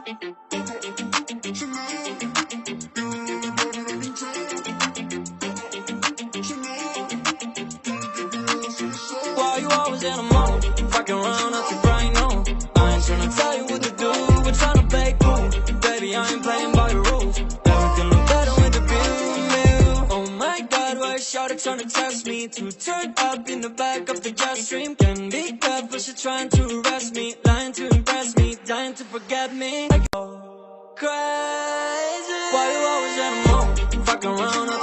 Why you always in a mode? Fucking around up to bright noon. I ain't tryna tell you what to do, we're tryna play cool. Baby, I ain't playing by the rules. Everything look better with the view. Oh my God, why is Shawty tryna test me? To turn up in the back of the jet stream. Can be careful, she trying to arrest me. Lying to impress me, dying to forget me. I go crazy. Why you always in a mode? Fucking around up